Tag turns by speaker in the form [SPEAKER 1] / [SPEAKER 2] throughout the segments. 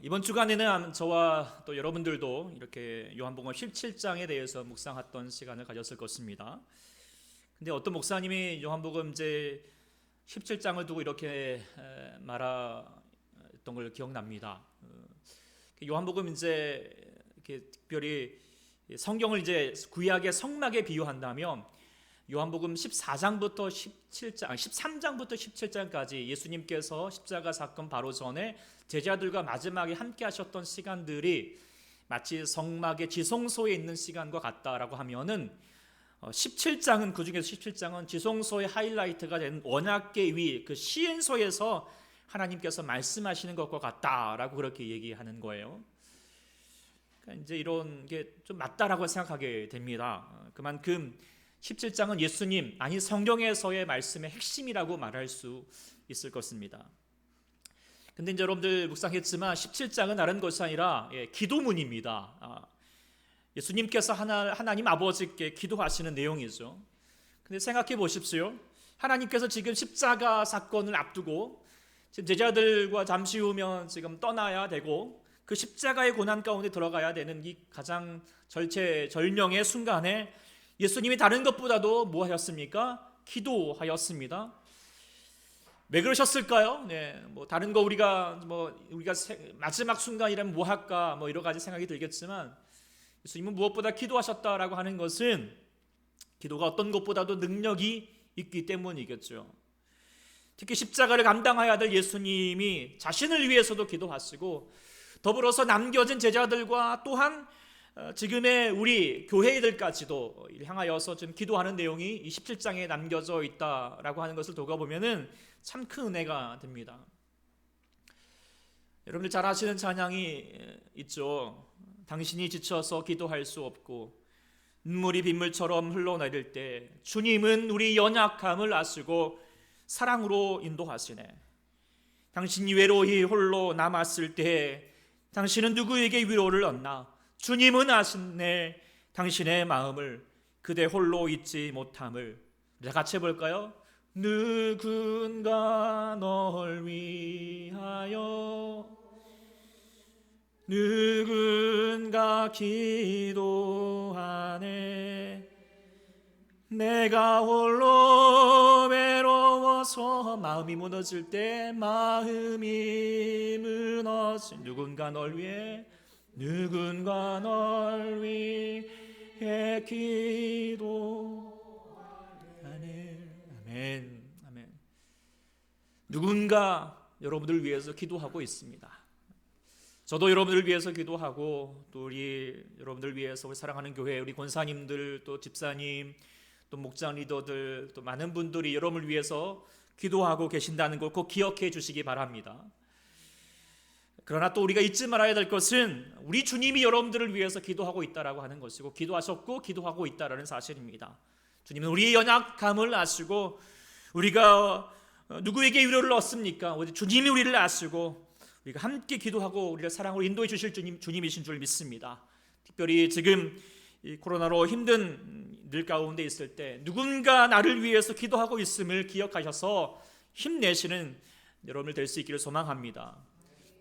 [SPEAKER 1] 이번 주간에는 저와 또 여러분들도 이렇게 요한복음 17장에 대해서 묵상했던 시간을 가졌을 것입니다. 근데 어떤 목사님이 요한복음 이제 17장을 두고 이렇게 말했던 걸 기억납니다. 요한복음 이제 이렇게 특별히 성경을 이제 구약의 성막에 비유한다면 요한복음 14장부터 13장부터 17장까지 예수님께서 십자가 사건 바로 전에 제자들과 마지막에 함께 하셨던 시간들이 마치 성막의 지성소에 있는 시간과 같다라고 하면은 17장은 그중에서 17장은 지성소의 하이라이트가 된 언약궤 위 그 시인소에서 하나님께서 말씀하시는 것과 같다라고 그렇게 얘기하는 거예요. 그러니까 이제 이런 게 좀 맞다라고 생각하게 됩니다. 그만큼 17장은 예수님 아니 성경에서의 말씀의 핵심이라고 말할 수 있을 것입니다. 근데 이제 여러분들 묵상했지만 17장은 다른 것이 아니라 기도문입니다. 예수님께서 하나님 아버지께 기도하시는 내용이죠. 근데 생각해 보십시오. 하나님께서 지금 십자가 사건을 앞두고 지금 제자들과 잠시 후면 지금 떠나야 되고 그 십자가의 고난 가운데 들어가야 되는 이 가장 절체절명의 순간에 예수님이 다른 것보다도 뭐 하셨습니까? 기도하였습니다. 왜 그러셨을까요? 뭐 다른 거 우리가 마지막 순간이라면 뭐 할까? 뭐 여러 가지 생각이 들겠지만 예수님은 무엇보다 기도하셨다라고 하는 것은 기도가 어떤 것보다도 능력이 있기 때문이겠죠. 특히 십자가를 감당해야 될 예수님이 자신을 위해서도 기도하시고 더불어서 남겨진 제자들과 또한 지금의 우리 교회들까지도 향하여서 좀 기도하는 내용이 이 17장에 남겨져 있다라고 하는 것을 두고 보면은 참 큰 은혜가 됩니다. 여러분들 잘 아시는 찬양이 있죠. 당신이 지쳐서 기도할 수 없고 눈물이 빗물처럼 흘러내릴 때 주님은 우리 연약함을 아시고 사랑으로 인도하시네. 당신이 외로이 홀로 남았을 때 당신은 누구에게 위로를 얻나? 주님은 아시네. 당신의 마음을 그대 홀로 잊지 못함을. 다 같이 해볼까요? 누군가 널 위하여 누군가 기도하네. 내가 홀로 외로워서 마음이 무너질 때 마음이 무너진 누군가 널 위해 누군가 널 위해 기도하네. 아멘. 아멘. 누군가 여러분들 위해서 기도하고 있습니다. 저도 여러분들 위해서 기도하고 또 우리 여러분들 위해서 우리 사랑하는 교회 우리 권사님들 또 집사님 또 목장 리더들 또 많은 분들이 여러분을 위해서 기도하고 계신다는 걸 꼭 기억해 주시기 바랍니다. 그러나 또 우리가 잊지 말아야 될 것은 우리 주님이 여러분들을 위해서 기도하고 있다라고 하는 것이고 기도하셨고 기도하고 있다라는 사실입니다. 주님은 우리의 연약함을 아시고 우리가 누구에게 위로를 얻습니까? 주님이 우리를 아시고 우리가 함께 기도하고 우리를 사랑으로 인도해 주실 주님이신 줄 믿습니다. 특별히 지금 이 코로나로 힘든 일 가운데 있을 때 누군가 나를 위해서 기도하고 있음을 기억하셔서 힘내시는 여러분들 될 수 있기를 소망합니다.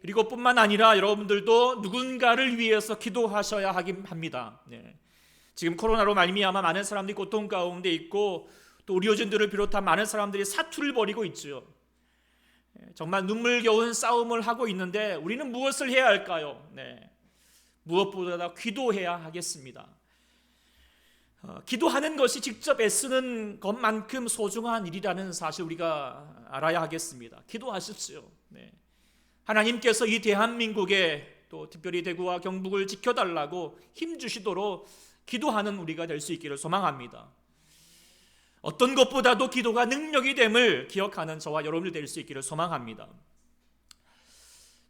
[SPEAKER 1] 그리고 뿐만 아니라 여러분들도 누군가를 위해서 기도하셔야 합니다. 지금 코로나로 말미암아 많은 사람들이 고통 가운데 있고 또 의료진들을 비롯한 많은 사람들이 사투를 벌이고 있죠. 정말 눈물겨운 싸움을 하고 있는데 우리는 무엇을 해야 할까요? 무엇보다 기도해야 하겠습니다. 기도하는 것이 직접 애쓰는 것만큼 소중한 일이라는 사실 우리가 알아야 하겠습니다. 기도하십시오. 하나님께서 이 대한민국에 또 특별히 대구와 경북을 지켜달라고 힘주시도록 기도하는 우리가 될 수 있기를 소망합니다. 어떤 것보다도 기도가 능력이 됨을 기억하는 저와 여러분들 될 수 있기를 소망합니다.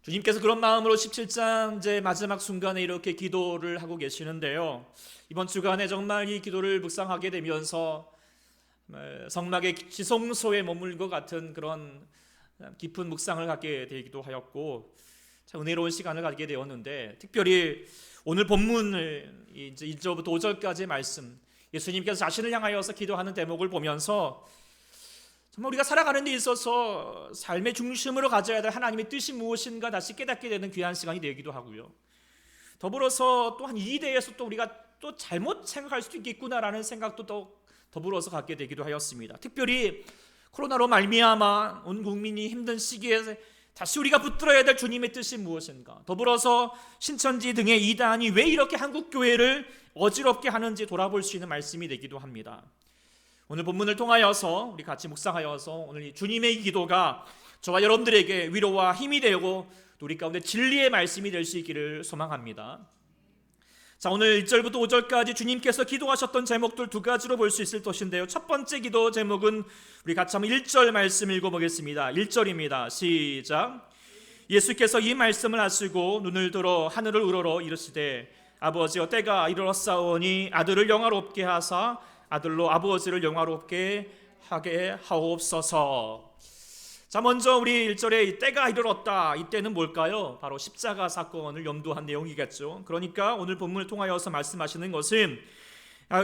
[SPEAKER 1] 주님께서 그런 마음으로 17장 이제 마지막 순간에 이렇게 기도를 하고 계시는데요. 이번 주간에 정말 이 기도를 묵상하게 되면서 성막의 지성소에 머물 것 같은 그런 깊은 묵상을 갖게 되기도 하였고 참 은혜로운 시간을 갖게 되었는데 특별히 오늘 본문을 이제 1절부터 5절까지의 말씀 예수님께서 자신을 향하여서 기도하는 대목을 보면서 정말 우리가 살아가는 데 있어서 삶의 중심으로 가져야 될 하나님의 뜻이 무엇인가 다시 깨닫게 되는 귀한 시간이 되기도 하고요. 더불어서 또한 이 대해서 또 우리가 또 잘못 생각할 수도 있겠구나라는 생각도 또 더불어서 갖게 되기도 하였습니다. 특별히 코로나로 말미암아 온 국민이 힘든 시기에 다시 우리가 붙들어야 될 주님의 뜻이 무엇인가, 더불어서 신천지 등의 이단이 왜 이렇게 한국 교회를 어지럽게 하는지 돌아볼 수 있는 말씀이 되기도 합니다. 오늘 본문을 통하여서 우리 같이 묵상하여서 오늘 이 주님의 기도가 저와 여러분들에게 위로와 힘이 되고 또 우리 가운데 진리의 말씀이 될 수 있기를 소망합니다. 자, 오늘 1절부터 5절까지 주님께서 기도하셨던 제목들 두 가지로 볼 수 있을 것인데요. 첫 번째 기도 제목은 우리 같이 한번 1절 말씀 읽어보겠습니다. 1절입니다. 시작. 예수께서 이 말씀을 하시고 눈을 들어 하늘을 우러러 이르시되 아버지여 때가 이르렀사오니 아들을 영화롭게 하사 아들로 아버지를 영화롭게 하게 하옵소서. 자, 먼저 우리 1절에 때가 이르렀다. 이때는 뭘까요? 바로 십자가 사건을 염두한 내용이겠죠. 그러니까 오늘 본문을 통하여서 말씀하시는 것은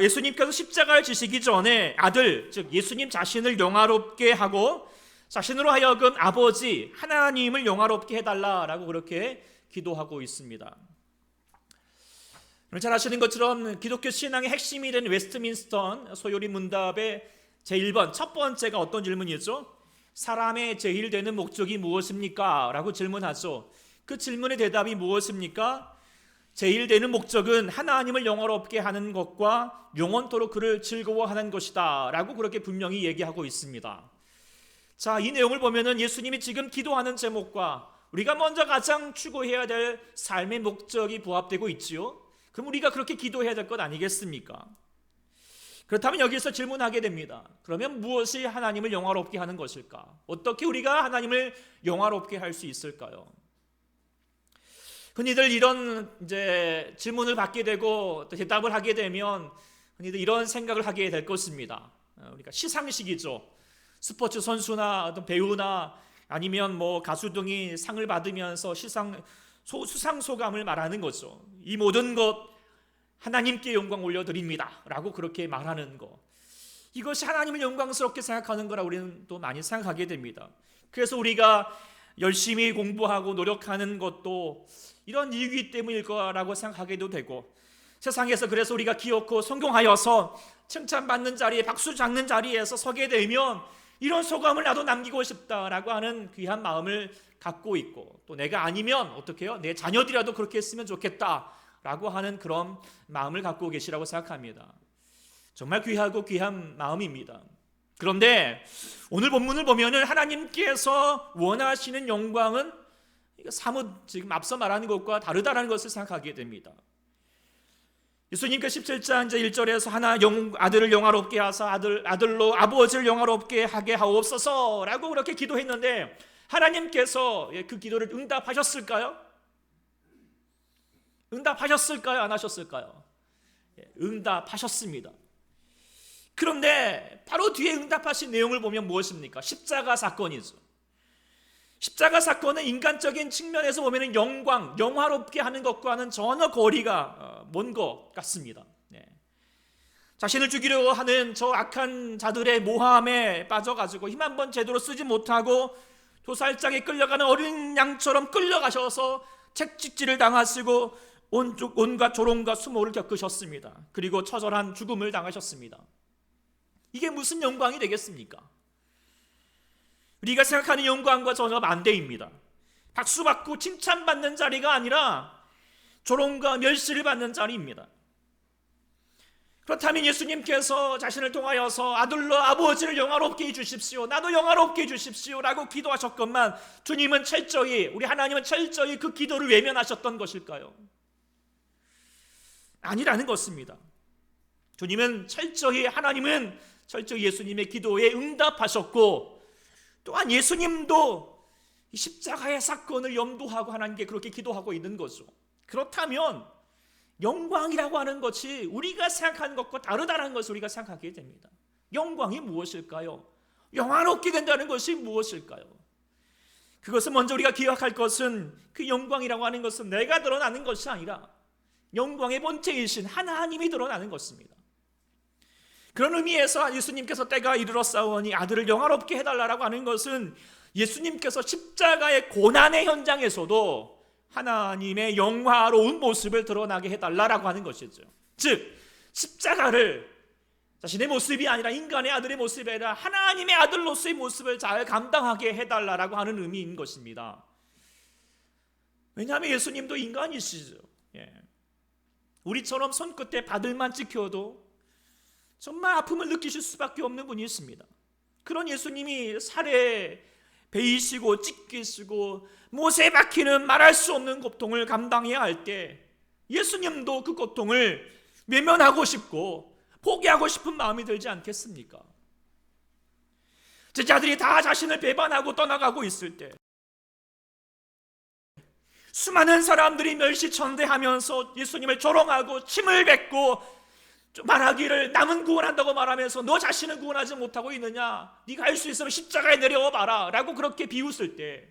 [SPEAKER 1] 예수님께서 십자가를 지시기 전에 아들, 즉 예수님 자신을 영화롭게 하고 자신으로 하여금 아버지 하나님을 영화롭게 해달라라고 그렇게 기도하고 있습니다. 잘 아시는 것처럼 기독교 신앙의 핵심이 된 웨스트민스터 소요리 문답의 제1번 첫 번째가 어떤 질문이죠? 사람의 제일 되는 목적이 무엇입니까? 라고 질문하죠. 그 질문의 대답이 무엇입니까? 제일 되는 목적은 하나님을 영화롭게 하는 것과 영원토록 그를 즐거워하는 것이다 라고 그렇게 분명히 얘기하고 있습니다. 자, 이 내용을 보면은 예수님이 지금 기도하는 제목과 우리가 먼저 가장 추구해야 될 삶의 목적이 부합되고 있지요. 그럼 우리가 그렇게 기도해야 될 것 아니겠습니까? 그렇다면 여기서 질문하게 됩니다. 그러면 무엇이 하나님을 영화롭게 하는 것일까? 어떻게 우리가 하나님을 영화롭게 할 수 있을까요? 흔히들 이런 질문을 받게 되고 또 대답을 하게 되면 흔히들 이런 생각을 하게 될 것입니다. 우리가 시상식이죠. 스포츠 선수나 어떤 배우나 아니면 뭐 가수 등이 상을 받으면서 수상 소감을 말하는 거죠. 이 모든 것 하나님께 영광 올려드립니다 라고 그렇게 말하는 것, 이것이 하나님을 영광스럽게 생각하는 거라 우리는 또 많이 생각하게 됩니다. 그래서 우리가 열심히 공부하고 노력하는 것도 이런 이유이기 때문일 거라고 생각하게도 되고, 세상에서 그래서 우리가 기어코 성공하여서 칭찬받는 자리에 박수 잡는 자리에서 서게 되면 이런 소감을 나도 남기고 싶다라고 하는 귀한 마음을 갖고 있고, 또 내가 아니면 어떻게 해요? 내 자녀들이라도 그렇게 했으면 좋겠다라고 하는 그런 마음을 갖고 계시라고 생각합니다. 정말 귀하고 귀한 마음입니다. 그런데 오늘 본문을 보면은 하나님께서 원하시는 영광은 사뭇 지금 앞서 말하는 것과 다르다라는 것을 생각하게 됩니다. 예수님께서 17장 1절에서 아들을 영화롭게 하사 아들로 아버지를 영화롭게 하게 하옵소서라고 그렇게 기도했는데 하나님께서 그 기도를 응답하셨을까요? 응답하셨을까요? 안 하셨을까요? 응답하셨습니다. 그런데 바로 뒤에 응답하신 내용을 보면 무엇입니까? 십자가 사건이죠. 십자가 사건은 인간적인 측면에서 보면 영화롭게 하는 것과는 전혀 거리가 먼 것 같습니다. 자신을 죽이려고 하는 저 악한 자들의 모함에 빠져가지고 힘 한번 제대로 쓰지 못하고 도살장에 끌려가는 어린 양처럼 끌려가셔서 채찍질을 당하시고 온갖 조롱과 수모를 겪으셨습니다. 그리고 처절한 죽음을 당하셨습니다. 이게 무슨 영광이 되겠습니까? 우리가 생각하는 영광과 전혀 반대입니다. 박수받고 칭찬받는 자리가 아니라 조롱과 멸시를 받는 자리입니다. 그렇다면 예수님께서 자신을 통하여서 아들로 아버지를 영화롭게 해주십시오, 나도 영화롭게 해주십시오 라고 기도하셨건만 주님은 철저히, 우리 하나님은 철저히 그 기도를 외면하셨던 것일까요? 아니라는 것입니다. 하나님은 철저히 예수님의 기도에 응답하셨고, 또한 예수님도 십자가의 사건을 염두하고 하나님께 그렇게 기도하고 있는 거죠. 그렇다면 영광이라고 하는 것이 우리가 생각하는 것과 다르다는 것을 우리가 생각하게 됩니다. 영광이 무엇일까요? 영화롭게 된다는 것이 무엇일까요? 그것은 먼저 우리가 기억할 것은, 그 영광이라고 하는 것은 내가 드러나는 것이 아니라 영광의 본체이신 하나님이 드러나는 것입니다. 그런 의미에서 예수님께서 때가 이르렀사오니 아들을 영화롭게 해달라고 하는 것은 예수님께서 십자가의 고난의 현장에서도 하나님의 영화로운 모습을 드러나게 해달라고 하는 것이죠. 즉 십자가를 자신의 모습이 아니라 인간의 아들의 모습이 아니라 하나님의 아들로서의 모습을 잘 감당하게 해달라고 하는 의미인 것입니다. 왜냐하면 예수님도 인간이시죠. 우리처럼 손끝에 바들만 찍혀도 정말 아픔을 느끼실 수밖에 없는 분이십니다. 그런 예수님이 살에 베이시고 찢기시고 못에 박히는 말할 수 없는 고통을 감당해야 할 때 예수님도 그 고통을 외면하고 싶고 포기하고 싶은 마음이 들지 않겠습니까? 제자들이 다 자신을 배반하고 떠나가고 있을 때 수많은 사람들이 멸시천대하면서 예수님을 조롱하고 침을 뱉고 말하기를 남은 구원한다고 말하면서 너 자신은 구원하지 못하고 있느냐, 네가 할 수 있으면 십자가에 내려와 봐라 라고 그렇게 비웃을 때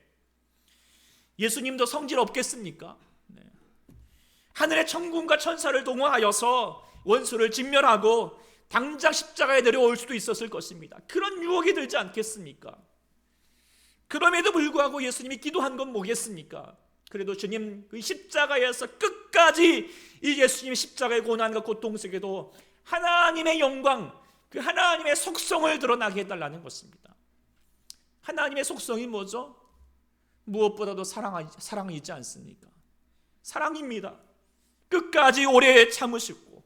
[SPEAKER 1] 예수님도 성질 없겠습니까? 하늘의 천군과 천사를 동원하여서 원수를 진멸하고 당장 십자가에 내려올 수도 있었을 것입니다. 그런 유혹이 들지 않겠습니까? 그럼에도 불구하고 예수님이 기도한 건 뭐겠습니까? 그래도 주님 그 십자가에서 끝까지 이 예수님의 십자가의 고난과 고통 속에도 하나님의 영광, 그 하나님의 속성을 드러나게 해달라는 것입니다. 하나님의 속성이 뭐죠? 무엇보다도 사랑이지 않습니까? 사랑입니다. 끝까지 오래 참으시고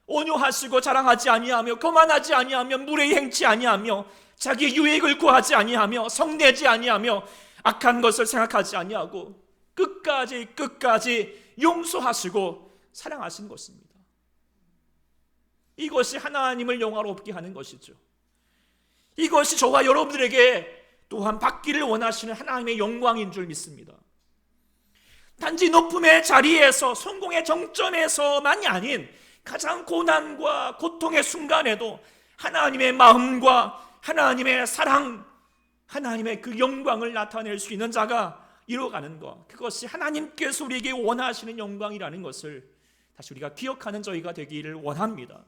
[SPEAKER 1] 온유하시고 자랑하지 아니하며 거만하지 아니하며 무례히 행치 아니하며 자기 유익을 구하지 아니하며 성내지 아니하며 악한 것을 생각하지 아니하고 끝까지 용서하시고 사랑하시는 것입니다. 이것이 하나님을 영화롭게 하는 것이죠. 이것이 저와 여러분들에게 또한 받기를 원하시는 하나님의 영광인 줄 믿습니다. 단지 높음의 자리에서 성공의 정점에서만이 아닌 가장 고난과 고통의 순간에도 하나님의 마음과 하나님의 사랑, 하나님의 그 영광을 나타낼 수 있는 자가 이루어가는 것, 그것이 하나님께서 우리에게 원하시는 영광이라는 것을 다시 우리가 기억하는 저희가 되기를 원합니다.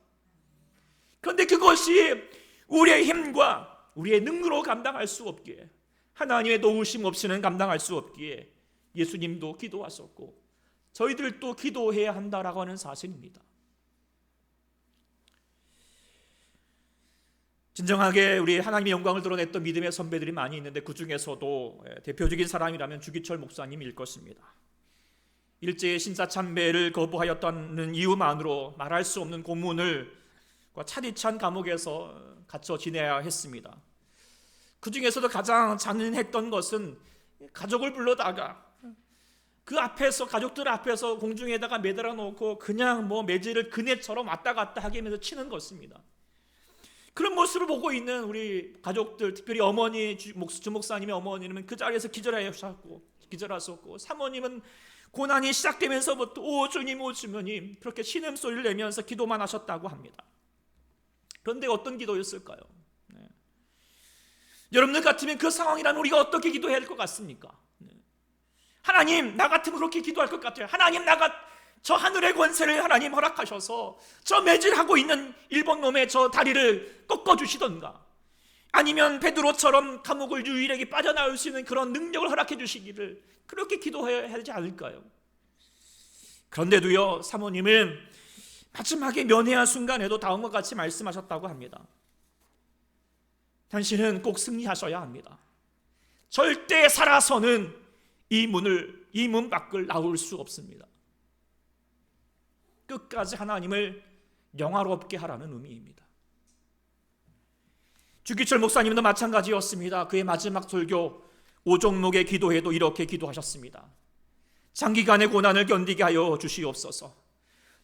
[SPEAKER 1] 그런데 그것이 우리의 힘과 우리의 능력으로 감당할 수 없기에, 하나님의 도우심 없이는 감당할 수 없기에 예수님도 기도하셨고 저희들도 기도해야 한다라고 하는 사실입니다. 진정하게 우리 하나님의 영광을 드러냈던 믿음의 선배들이 많이 있는데 그 중에서도 대표적인 사람이라면 주기철 목사님일 것입니다. 일제의 신사참배를 거부하였다는 이유만으로 말할 수 없는 고문을 차디찬 감옥에서 갇혀 지내야 했습니다. 그 중에서도 가장 잔인했던 것은 가족을 불러다가 그 앞에서, 가족들 앞에서 공중에다가 매달아 놓고 그냥 매질을 그네처럼 왔다 갔다 하게 하면서 치는 것입니다. 그런 모습을 보고 있는 우리 가족들, 특별히 어머니, 주목사님의 어머니는 그 자리에서 기절하셨고, 사모님은 고난이 시작되면서부터 오 주님 그렇게 신음소리를 내면서 기도만 하셨다고 합니다. 그런데 어떤 기도였을까요? 여러분들 같으면 그 상황이라면 우리가 어떻게 기도해야 할 것 같습니까? 하나님, 나 같으면 그렇게 기도할 것 같아요. 하나님, 저 하늘의 권세를 하나님 허락하셔서 저 매질하고 있는 일본 놈의 저 다리를 꺾어주시던가, 아니면 베드로처럼 감옥을 유일하게 빠져나올 수 있는 그런 능력을 허락해 주시기를 그렇게 기도해야 하지 않을까요? 그런데도요, 사모님은 마지막에 면회한 순간에도 다음과 같이 말씀하셨다고 합니다. 당신은 꼭 승리하셔야 합니다. 절대 살아서는 이 문 밖을 나올 수 없습니다. 끝까지 하나님을 영화롭게 하라는 의미입니다. 주기철 목사님도 마찬가지였습니다. 그의 마지막 설교 오종목의 기도회도 이렇게 기도하셨습니다. 장기간의 고난을 견디게 하여 주시옵소서.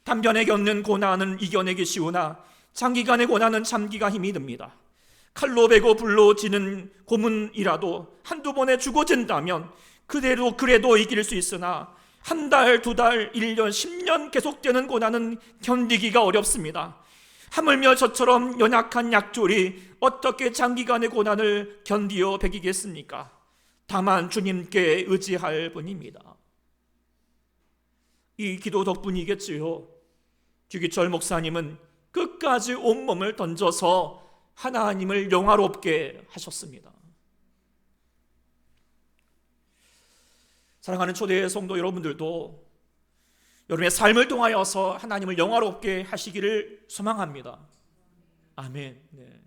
[SPEAKER 1] 단번에 겪는 고난은 이겨내기 쉬우나 장기간의 고난은 참기가 힘이 듭니다. 칼로 베고 불로 지는 고문이라도 한두 번에 죽어진다면 그래도 이길 수 있으나 한 달, 두 달, 1년, 10년 계속되는 고난은 견디기가 어렵습니다. 하물며 저처럼 연약한 약졸이 어떻게 장기간의 고난을 견디어 배기겠습니까? 다만 주님께 의지할 뿐입니다. 이 기도 덕분이겠지요. 주기철 목사님은 끝까지 온몸을 던져서 하나님을 영화롭게 하셨습니다. 사랑하는 초대 성도 여러분들도 여러분의 삶을 통하여서 하나님을 영화롭게 하시기를 소망합니다. 아멘. 네.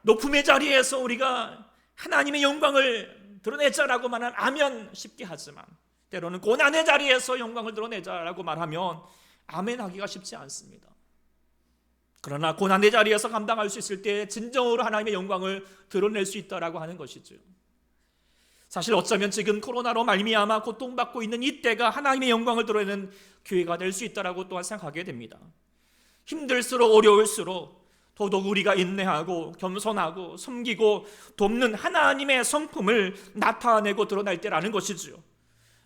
[SPEAKER 1] 높음의 자리에서 우리가 하나님의 영광을 드러내자라고 말하면 쉽게 하지만, 때로는 고난의 자리에서 영광을 드러내자라고 말하면 아멘 하기가 쉽지 않습니다. 그러나 고난의 자리에서 감당할 수 있을 때 진정으로 하나님의 영광을 드러낼 수 있다라고 하는 것이죠. 사실 어쩌면 지금 코로나로 말미암아 고통받고 있는 이때가 하나님의 영광을 드러내는 기회가 될 수 있다라고 또한 생각하게 됩니다. 힘들수록 어려울수록 더더욱 우리가 인내하고 겸손하고 섬기고 돕는 하나님의 성품을 나타내고 드러날 때라는 것이지요.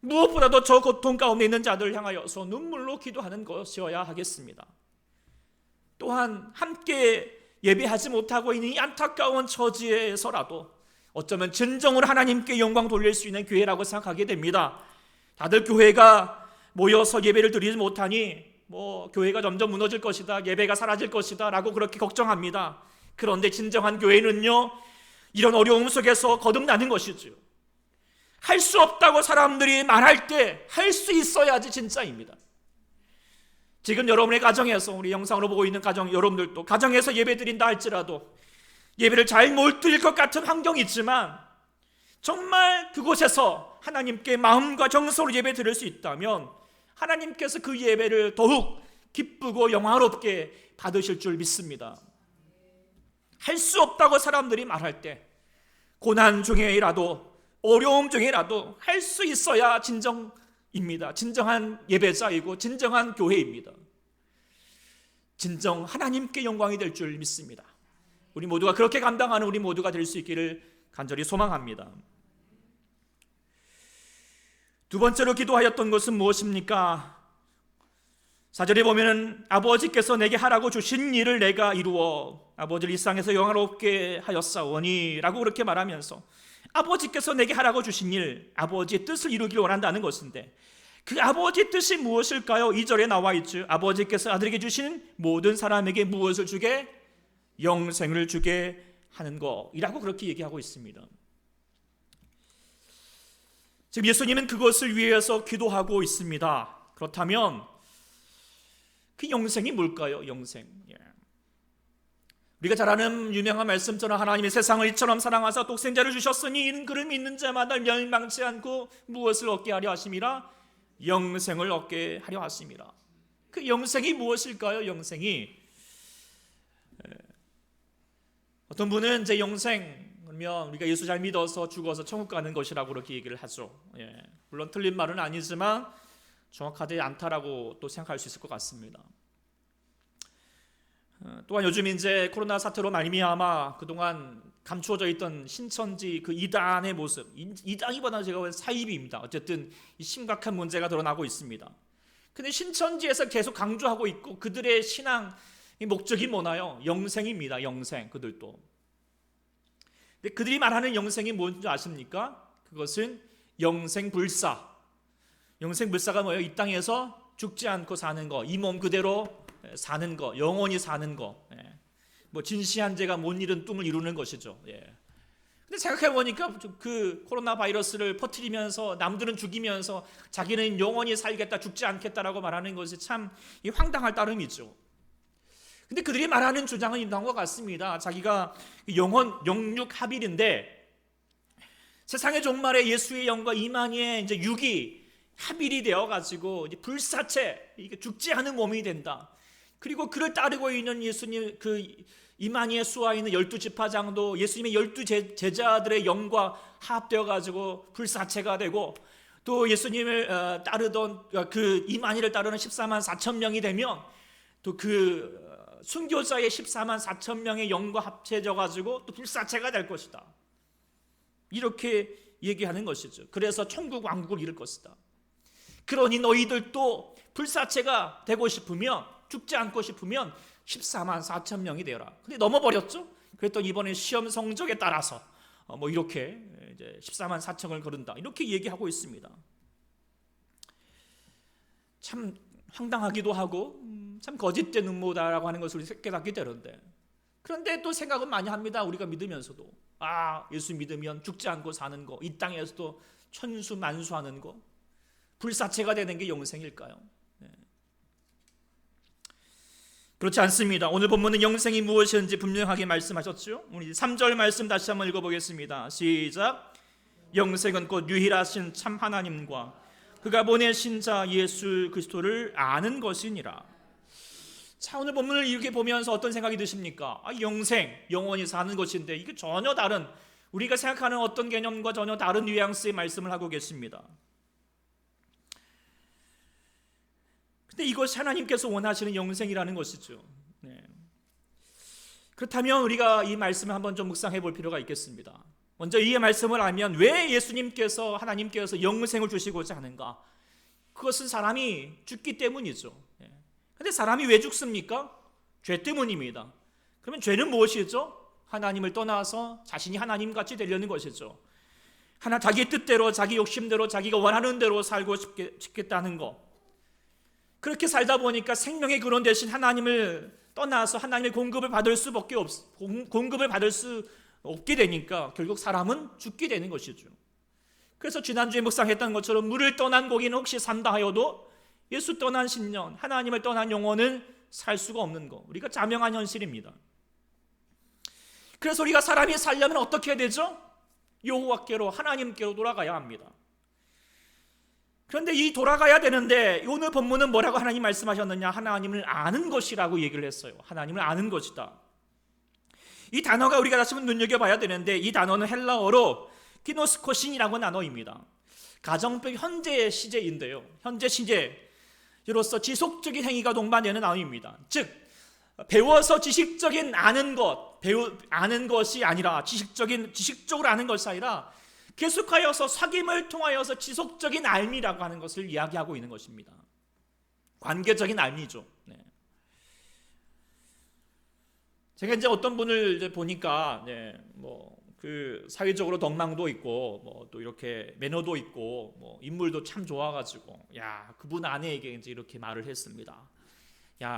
[SPEAKER 1] 무엇보다도 저 고통 가운데 있는 자들을 향하여서 눈물로 기도하는 것이어야 하겠습니다. 또한 함께 예배하지 못하고 있는 이 안타까운 처지에서라도 어쩌면 진정으로 하나님께 영광 돌릴 수 있는 기회라고 생각하게 됩니다. 다들 교회가 모여서 예배를 드리지 못하니 교회가 점점 무너질 것이다, 예배가 사라질 것이다 라고 그렇게 걱정합니다. 그런데 진정한 교회는요, 이런 어려움 속에서 거듭나는 것이죠. 할 수 없다고 사람들이 말할 때 할 수 있어야지 진짜입니다. 지금 여러분의 가정에서, 우리 영상으로 보고 있는 가정 여러분들도 가정에서 예배 드린다 할지라도 예배를 잘 못 드릴 것 같은 환경이 있지만 정말 그곳에서 하나님께 마음과 정서로 예배 드릴 수 있다면 하나님께서 그 예배를 더욱 기쁘고 영화롭게 받으실 줄 믿습니다. 할 수 없다고 사람들이 말할 때 고난 중에라도 어려움 중에라도 할 수 있어야 진정입니다. 진정한 예배자이고 진정한 교회입니다. 진정 하나님께 영광이 될 줄 믿습니다. 우리 모두가 그렇게 감당하는 우리 모두가 될 수 있기를 간절히 소망합니다. 두 번째로 기도하였던 것은 무엇입니까? 4절에 보면은 아버지께서 내게 하라고 주신 일을 내가 이루어 아버지를 이 땅에서 영화롭게 하였사오니 라고 그렇게 말하면서 아버지께서 내게 하라고 주신 일, 아버지의 뜻을 이루기를 원한다는 것인데 그 아버지의 뜻이 무엇일까요? 2절에 나와 있죠. 아버지께서 아들에게 주신 모든 사람에게 무엇을 주게? 영생을 주게 하는 것이라고 그렇게 얘기하고 있습니다. 지금 예수님은 그것을 위해서 기도하고 있습니다. 그렇다면 그 영생이 뭘까요? 영생. 우리가 잘 아는 유명한 말씀처럼 하나님이 세상을 이처럼 사랑하사 독생자를 주셨으니 이는 그를 믿는 자마다 멸망치 않고 무엇을 얻게 하려 하심이라? 영생을 얻게 하려 하심이라. 그 영생이 무엇일까요? 영생이 어떤 분은 이제 영생이면 우리가 예수 잘 믿어서 죽어서 천국 가는 것이라고 그렇게 얘기를 하죠. 물론 틀린 말은 아니지만 정확하지 않다라고 또 생각할 수 있을 것 같습니다. 또한 요즘 이제 코로나 사태로 말미암아 그동안 감추어져 있던 신천지 그 이단의 모습, 이단이보다는 제가 보기엔 사이비입니다. 어쨌든 심각한 문제가 드러나고 있습니다. 근데 신천지에서 계속 강조하고 있고 그들의 신앙 목적이 뭐나요? 영생입니다. 영생. 그들도. 근데 그들이 말하는 영생이 뭔지 아십니까? 그것은 영생불사. 영생불사가 뭐예요? 이 땅에서 죽지 않고 사는 거, 이 몸 그대로 사는 거, 영원히 사는 거. 진시한 죄가 못 이룬 뚱을 이루는 것이죠. 근데 생각해 보니까 그 코로나 바이러스를 퍼뜨리면서 남들은 죽이면서 자기는 영원히 살겠다, 죽지 않겠다라고 말하는 것이 참 황당할 따름이죠. 근데 그들이 말하는 주장은 이런 것 같습니다. 자기가 영육합일인데 세상의 종말에 예수의 영과 이만희의 이제 육이 합일이 되어가지고 이제 불사체, 이게 죽지 않은 몸이 된다. 그리고 그를 따르고 있는 예수님 그 이만희의 수하 있는 12지파장도 예수님의 12제자들의 영과 합되어가지고 불사체가 되고 또 예수님을 따르던 그 이만희를 따르는 14만 4천 명이 되면 또 그 순교자의 14만 4천 명의 영과 합쳐져 가지고 또 불사체가 될 것이다. 이렇게 얘기하는 것이죠. 그래서 천국 왕국을 이룰 것이다. 그러니 너희들도 불사체가 되고 싶으면, 죽지 않고 싶으면 14만 4천 명이 되어라. 근데 넘어버렸죠. 그랬더니 이번에 시험 성적에 따라서 이렇게 이제 14만 4천을 거른다. 이렇게 얘기하고 있습니다. 참 황당하기도 하고 참 거짓된 음모다라고 하는 것을 우리 깨닫게 되는데, 그런데 또 생각은 많이 합니다. 우리가 믿으면서도 예수 믿으면 죽지 않고 사는 거, 이 땅에서도 천수만수하는 거, 불사체가 되는 게 영생일까요? 그렇지 않습니다. 오늘 본문은 영생이 무엇인지 분명하게 말씀하셨죠. 우리 3절 말씀 다시 한번 읽어보겠습니다. 시작. 영생은 곧 유일하신 참 하나님과 그가 보내신 자 예수 그리스도를 아는 것이니라. 자, 오늘 본문을 이렇게 보면서 어떤 생각이 드십니까? 영생, 영원히 사는 것인데 이게 전혀 다른, 우리가 생각하는 어떤 개념과 전혀 다른 뉘앙스의 말씀을 하고 계십니다. 근데 이것이 하나님께서 원하시는 영생이라는 것이죠. 그렇다면 우리가 이 말씀을 한번 좀 묵상해 볼 필요가 있겠습니다. 먼저 이 말씀을 알면 왜 예수님께서, 하나님께서 영생을 주시고자 하는가? 그것은 사람이 죽기 때문이죠. 그런데 사람이 왜 죽습니까? 죄 때문입니다. 그러면 죄는 무엇이죠? 하나님을 떠나서 자신이 하나님같이 되려는 것이죠. 자기 뜻대로, 자기 욕심대로, 자기가 원하는 대로 살고 싶겠다는 것. 그렇게 살다 보니까 생명의 근원 대신 하나님을 떠나서 하나님의 공급을 받을 수 없게 되니까 결국 사람은 죽게 되는 것이죠. 그래서 지난주에 묵상했던 것처럼 물을 떠난 고기는 혹시 산다 하여도 예수 떠난 신년, 하나님을 떠난 영혼은 살 수가 없는 것, 우리가 자명한 현실입니다. 그래서 우리가 사람이 살려면 어떻게 해야 되죠? 여호와께로, 하나님께로 돌아가야 합니다. 그런데 이 돌아가야 되는데 오늘 본문은 뭐라고 하나님 말씀하셨느냐? 하나님을 아는 것이라고 얘기를 했어요. 하나님을 아는 것이다. 이 단어가 우리가 다시 한번 눈여겨봐야 되는데, 이 단어는 헬라어로 키노스코신이라고 단어입니다. 가정법 현재 시제인데요, 현재 시제로서 지속적인 행위가 동반되는 단어입니다. 즉 배워서 지식적인 아는 것이 아니라 지식적으로 아는 것이 아니라 계속하여서 사귐을 통하여서 지속적인 알미라고 하는 것을 이야기하고 있는 것입니다. 관계적인 알미죠. 제가 이제 어떤 분을 이제 보니까 사회적으로 덕망도 있고 또 이렇게 매너도 있고 인물도 참 좋아가지고 그분 아내에게 이제 이렇게 말을 했습니다.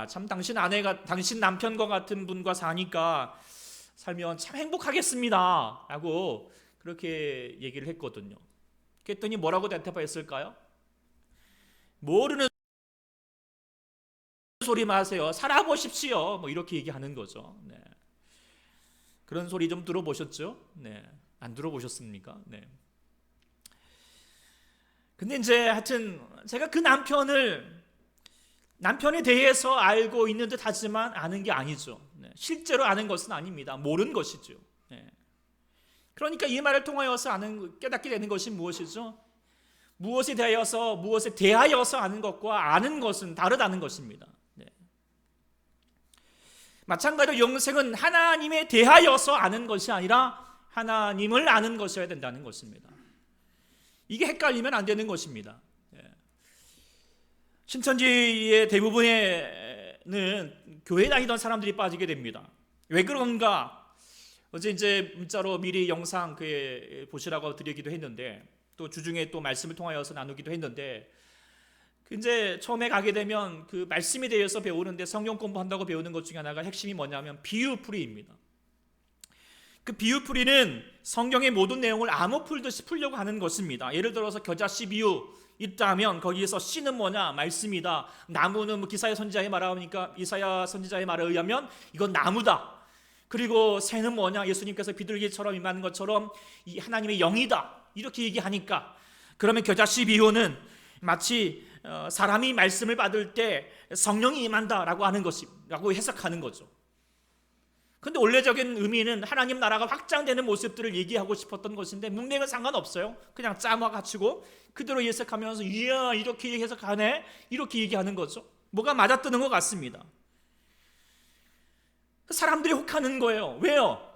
[SPEAKER 1] 참 당신 남편과 같은 분과 살면 참 행복하겠습니다 라고 그렇게 얘기를 했거든요. 그랬더니 뭐라고 대답했을까요? 모르는 소리 마세요. 살아보십시오. 이렇게 얘기하는 거죠. 그런 소리 좀 들어보셨죠? 안 들어보셨습니까? 근데 이제 하여튼 제가 그 남편에 대해서 알고 있는 듯 하지만 아는 게 아니죠. 실제로 아는 것은 아닙니다. 모르는 것이죠. 그러니까 이 말을 통하여서 깨닫게 되는 것이 무엇이죠? 무엇에 대하여서 아는 것과 아는 것은 다르다는 것입니다. 마찬가지로 영생은 하나님에 대하여서 아는 것이 아니라 하나님을 아는 것이어야 된다는 것입니다. 이게 헷갈리면 안 되는 것입니다. 신천지의 대부분에는 교회 다니던 사람들이 빠지게 됩니다. 왜 그런가? 어제 이제 문자로 미리 영상 보시라고 드리기도 했는데, 또 주중에 또 말씀을 통하여서 나누기도 했는데, 이제 처음에 가게 되면 그 말씀에 대해서 배우는데 성경 공부한다고 배우는 것 중에 하나가 핵심이 뭐냐면 비유풀이입니다. 그 비유풀이는 성경의 모든 내용을 암호 풀듯이 풀려고 하는 것입니다. 예를 들어서 겨자씨 비유 있다면 거기에서 씨는 뭐냐? 말씀이다. 나무는 이사야 선지자의 말에 의하면 이건 나무다. 그리고 새는 뭐냐? 예수님께서 비둘기처럼 임하는 것처럼 이 하나님의 영이다. 이렇게 얘기하니까, 그러면 겨자씨 비유는 마치 사람이 말씀을 받을 때 성령이 임한다라고 하는 것이라고 해석하는 거죠. 근데 원래적인 의미는 하나님 나라가 확장되는 모습들을 얘기하고 싶었던 것인데, 문맥은 상관없어요. 그냥 짜마 갖추고 그대로 해석하면서 이야 이렇게 해석하네 이렇게 얘기하는 거죠. 뭐가 맞아뜨는 것 같습니다. 사람들이 혹하는 거예요. 왜요?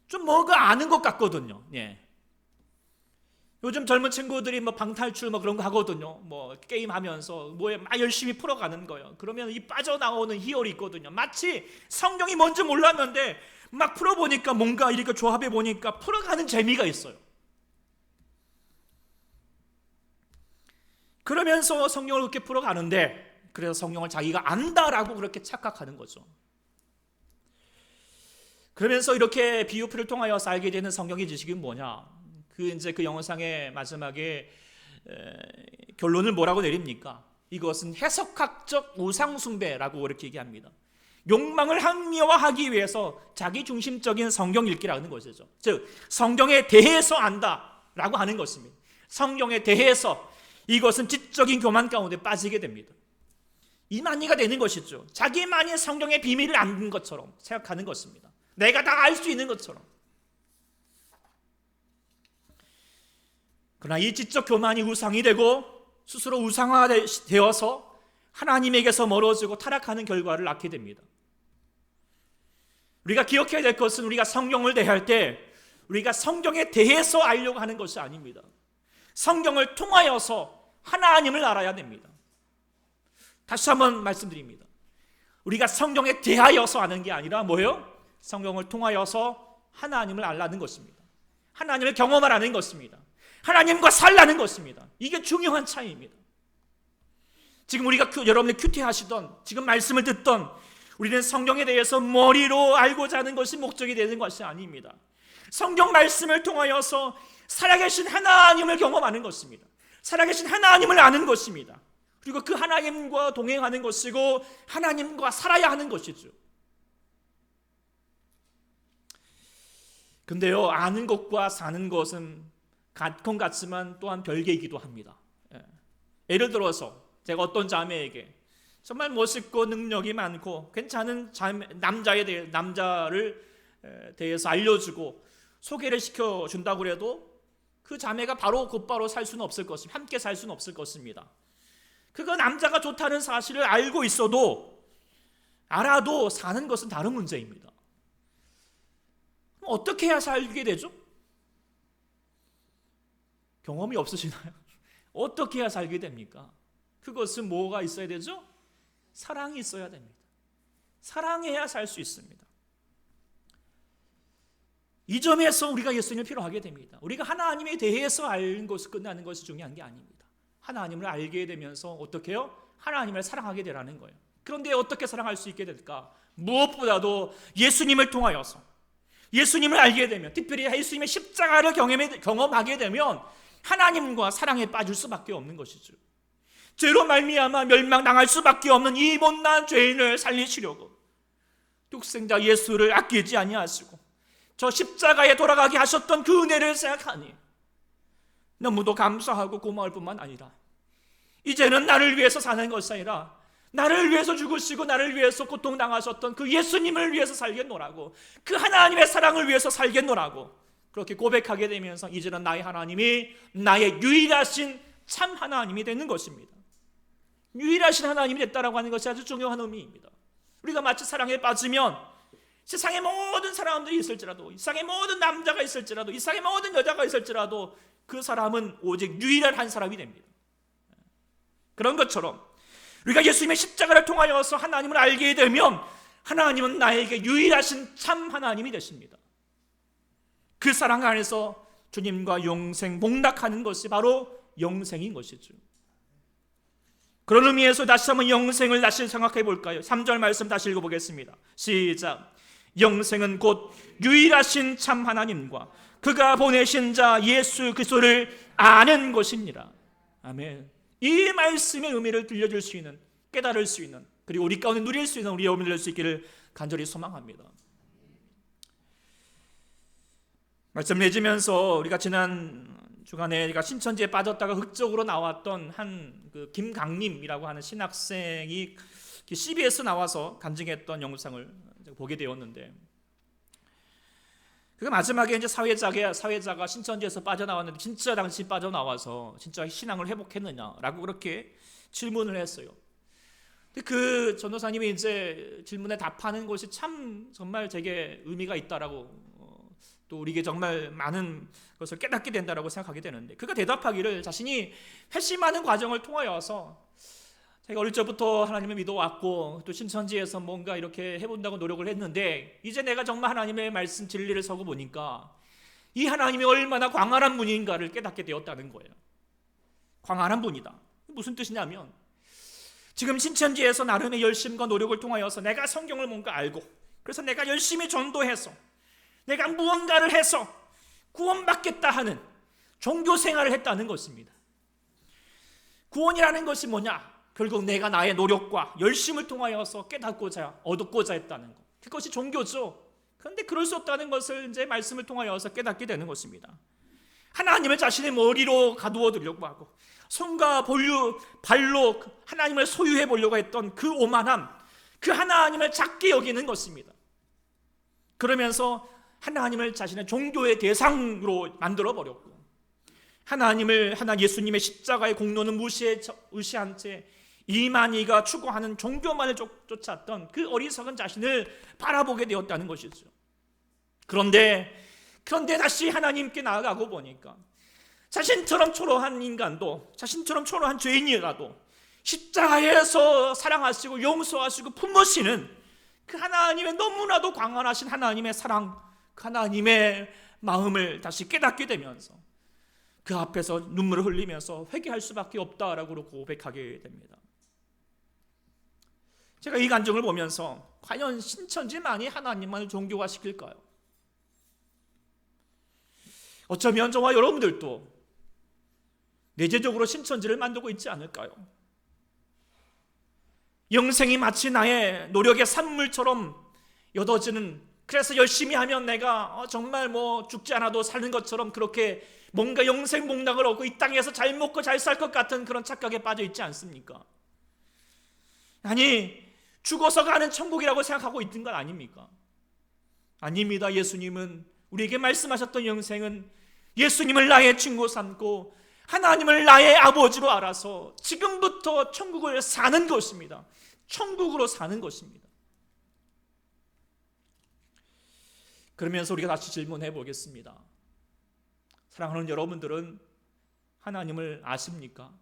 [SPEAKER 1] 좀 뭐가 아는 것 같거든요. 요즘 젊은 친구들이 방탈출 그런 거 하거든요. 게임 하면서 막 열심히 풀어가는 거예요. 그러면 이 빠져나오는 희열이 있거든요. 마치 성경이 뭔지 몰랐는데 막 풀어보니까 뭔가 이렇게 조합해 보니까 풀어가는 재미가 있어요. 그러면서 성경을 그렇게 풀어가는데, 그래서 성경을 자기가 안다라고 그렇게 착각하는 거죠. 그러면서 이렇게 비유표를 통하여서 알게 되는 성경의 지식이 뭐냐? 그 영상의 마지막에 결론을 뭐라고 내립니까? 이것은 해석학적 우상숭배라고 그렇게 얘기합니다. 욕망을 합리화하기 위해서 자기중심적인 성경 읽기라는 것이죠. 즉 성경에 대해서 안다라고 하는 것입니다. 성경에 대해서 이것은 지적인 교만 가운데 빠지게 됩니다. 이만희가 되는 것이죠. 자기만이 성경의 비밀을 아는 것처럼 생각하는 것입니다. 내가 다 알 수 있는 것처럼. 그러나 이 지적 교만이 우상이 되고 스스로 우상화되어서 하나님에게서 멀어지고 타락하는 결과를 낳게 됩니다. 우리가 기억해야 될 것은 우리가 성경을 대할 때 우리가 성경에 대해서 알려고 하는 것이 아닙니다. 성경을 통하여서 하나님을 알아야 됩니다. 다시 한번 말씀드립니다. 우리가 성경에 대하여서 아는 게 아니라 뭐예요? 성경을 통하여서 하나님을 알라는 것입니다. 하나님을 경험하라는 것입니다. 하나님과 살라는 것입니다. 이게 중요한 차이입니다. 지금 우리가 여러분들 큐티하시던 지금 말씀을 듣던 우리는 성경에 대해서 머리로 알고자 하는 것이 목적이 되는 것이 아닙니다. 성경 말씀을 통하여서 살아계신 하나님을 경험하는 것입니다. 살아계신 하나님을 아는 것입니다. 그리고 그 하나님과 동행하는 것이고 하나님과 살아야 하는 것이죠. 근데요, 아는 것과 사는 것은 같건 같지만 또한 별개이기도 합니다. 예를 들어서 제가 어떤 자매에게 정말 멋있고 능력이 많고 괜찮은 남자를 대해서 알려주고 소개를 시켜준다고 해도 그 자매가 곧바로 살 수는 없을 것입니다. 함께 살 수는 없을 것입니다. 그가 남자가 좋다는 사실을 알고 있어도 알아도 사는 것은 다른 문제입니다. 어떻게 해야 살게 되죠? 경험이 없으시나요? 어떻게 해야 살게 됩니까? 그것은 뭐가 있어야 되죠? 사랑이 있어야 됩니다. 사랑해야 살 수 있습니다. 이 점에서 우리가 예수님을 필요하게 됩니다. 우리가 하나님에 대해서 아는 것이 끝나는 것이 중요한 게 아닙니다. 하나님을 알게 되면서 어떻게 해요? 하나님을 사랑하게 되라는 거예요. 그런데 어떻게 사랑할 수 있게 될까? 무엇보다도 예수님을 통하여서 예수님을 알게 되면, 특별히 예수님의 십자가를 경험하게 되면 하나님과 사랑에 빠질 수밖에 없는 것이죠. 죄로 말미암아 멸망당할 수밖에 없는 이 못난 죄인을 살리시려고 독생자 예수를 아끼지 아니하시고 저 십자가에 돌아가게 하셨던 그 은혜를 생각하니 너무도 감사하고 고마울 뿐만 아니라 이제는 나를 위해서 사는 것이 아니라 나를 위해서 죽으시고 나를 위해서 고통당하셨던 그 예수님을 위해서 살겠노라고, 그 하나님의 사랑을 위해서 살겠노라고 그렇게 고백하게 되면서 이제는 나의 하나님이 나의 유일하신 참 하나님이 되는 것입니다. 유일하신 하나님이 됐다라고 하는 것이 아주 중요한 의미입니다. 우리가 마치 사랑에 빠지면 세상의 모든 사람들이 있을지라도, 이 세상의 모든 남자가 있을지라도, 이 세상의 모든 여자가 있을지라도 그 사람은 오직 유일한 한 사람이 됩니다. 그런 것처럼 우리가 예수님의 십자가를 통하여서 하나님을 알게 되면 하나님은 나에게 유일하신 참 하나님이 되십니다. 그 사랑 안에서 주님과 영생 복락하는 것이 바로 영생인 것이죠. 그런 의미에서 다시 한번 영생을 다시 생각해 볼까요? 3절 말씀 다시 읽어보겠습니다. 시작. 영생은 곧 유일하신 참 하나님과 그가 보내신 자 예수 그리스도를 아는 것입니다. 아멘. 이 말씀의 의미를 들려줄 수 있는, 깨달을 수 있는, 그리고 우리 가운데 누릴 수 있는 우리의 의미를 낼 수 있기를 간절히 소망합니다. 말씀 내지면서 우리가 지난 주간에 우리가 신천지에 빠졌다가 극적으로 나왔던 그 김강림이라고 하는 신학생이 CBS 나와서 간증했던 영상을 보게 되었는데, 그 마지막에 이제 사회자가 신천지에서 빠져나왔는데 진짜 당신 빠져나와서 진짜 신앙을 회복했느냐라고 그렇게 질문을 했어요. 근데 그 전도사님이 이제 질문에 답하는 것이 참 정말 제게 의미가 있다라고, 또 우리에게 정말 많은 것을 깨닫게 된다라고 생각하게 되는데, 그가 대답하기를 자신이 회심하는 과정을 통하여서 제가 어릴 적부터 하나님을 믿어왔고 또 신천지에서 뭔가 이렇게 해본다고 노력을 했는데 이제 내가 정말 하나님의 말씀 진리를 서고 보니까 이 하나님이 얼마나 광활한 분인가를 깨닫게 되었다는 거예요. 광활한 분이다. 무슨 뜻이냐면 지금 신천지에서 나름의 열심과 노력을 통하여서 내가 성경을 뭔가 알고, 그래서 내가 열심히 전도해서 내가 무언가를 해서 구원받겠다 하는 종교 생활을 했다는 것입니다. 구원이라는 것이 뭐냐? 결국 내가 나의 노력과 열심을 통하여서 깨닫고자, 얻고자 했다는 것, 그것이 종교죠. 그런데 그럴 수 없다는 것을 이제 말씀을 통하여서 깨닫게 되는 것입니다. 하나님을 자신의 머리로 가두어 두려고 하고 손과 발로 하나님을 소유해 보려고 했던 그 오만함, 그 하나님을 작게 여기는 것입니다. 그러면서 하나님을 자신의 종교의 대상으로 만들어 버렸고, 예수님의 십자가의 공로는 무시한 채 이만희가 추구하는 종교만을 쫓았던 그 어리석은 자신을 바라보게 되었다는 것이죠. 그런데 다시 하나님께 나아가고 보니까 자신처럼 초라한 인간도, 자신처럼 초라한 죄인이라도 십자가에서 사랑하시고 용서하시고 품으시는 그 하나님의 너무나도 광활하신 하나님의 사랑, 그 하나님의 마음을 다시 깨닫게 되면서 그 앞에서 눈물을 흘리면서 회개할 수밖에 없다라고 고백하게 됩니다. 제가 이 간증을 보면서 과연 신천지만이 하나님만을 종교화시킬까요? 어쩌면 저와 여러분들도 내재적으로 신천지를 만들고 있지 않을까요? 영생이 마치 나의 노력의 산물처럼 엿어지는, 그래서 열심히 하면 내가 정말 죽지 않아도 사는 것처럼 그렇게 뭔가 영생 목락을 얻고 이 땅에서 잘 먹고 잘 살 것 같은 그런 착각에 빠져 있지 않습니까? 아니, 죽어서 가는 천국이라고 생각하고 있는 건 아닙니까? 아닙니다. 예수님은 우리에게 말씀하셨던 영생은 예수님을 나의 친구 삼고 하나님을 나의 아버지로 알아서 지금부터 천국을 사는 것입니다. 천국으로 사는 것입니다. 그러면서 우리가 다시 질문해 보겠습니다. 사랑하는 여러분들은 하나님을 아십니까?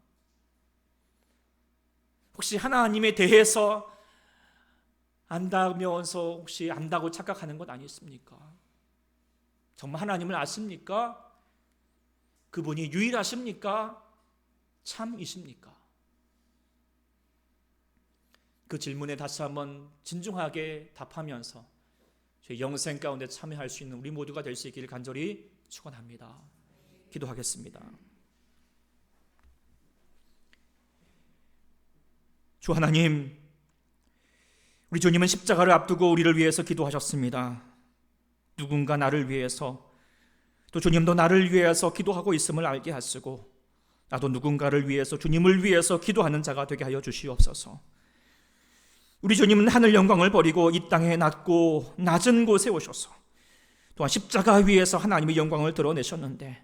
[SPEAKER 1] 혹시 하나님에 대해서 안다면서 혹시 안다고 착각하는 것 아니십니까? 정말 하나님을 아십니까? 그분이 유일하십니까? 참이십니까? 그 질문에 다시 한번 진중하게 답하면서 저희 영생 가운데 참여할 수 있는 우리 모두가 될 수 있기를 간절히 축원합니다. 기도하겠습니다. 주 하나님, 우리 주님은 십자가를 앞두고 우리를 위해서 기도하셨습니다. 누군가 나를 위해서, 또 주님도 나를 위해서 기도하고 있음을 알게 하시고 나도 누군가를 위해서, 주님을 위해서 기도하는 자가 되게 하여 주시옵소서. 우리 주님은 하늘 영광을 버리고 이 땅에 낮고 낮은 곳에 오셔서 또한 십자가 위에서 하나님의 영광을 드러내셨는데,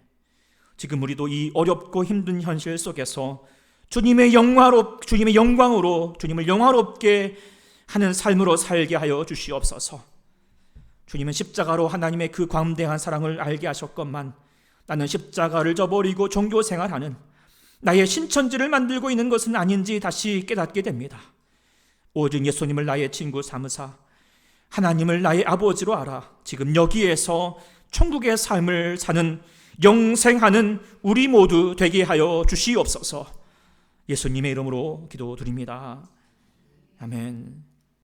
[SPEAKER 1] 지금 우리도 이 어렵고 힘든 현실 속에서 주님의 영광으로 주님을 영화롭게 하는 삶으로 살게 하여 주시옵소서. 주님은 십자가로 하나님의 그 광대한 사랑을 알게 하셨건만 나는 십자가를 저버리고 종교 생활하는 나의 신천지를 만들고 있는 것은 아닌지 다시 깨닫게 됩니다. 오직 예수님을 나의 친구 삼으사 하나님을 나의 아버지로 알아 지금 여기에서 천국의 삶을 사는 영생하는 우리 모두 되게 하여 주시옵소서. 예수님의 이름으로 기도드립니다. 아멘.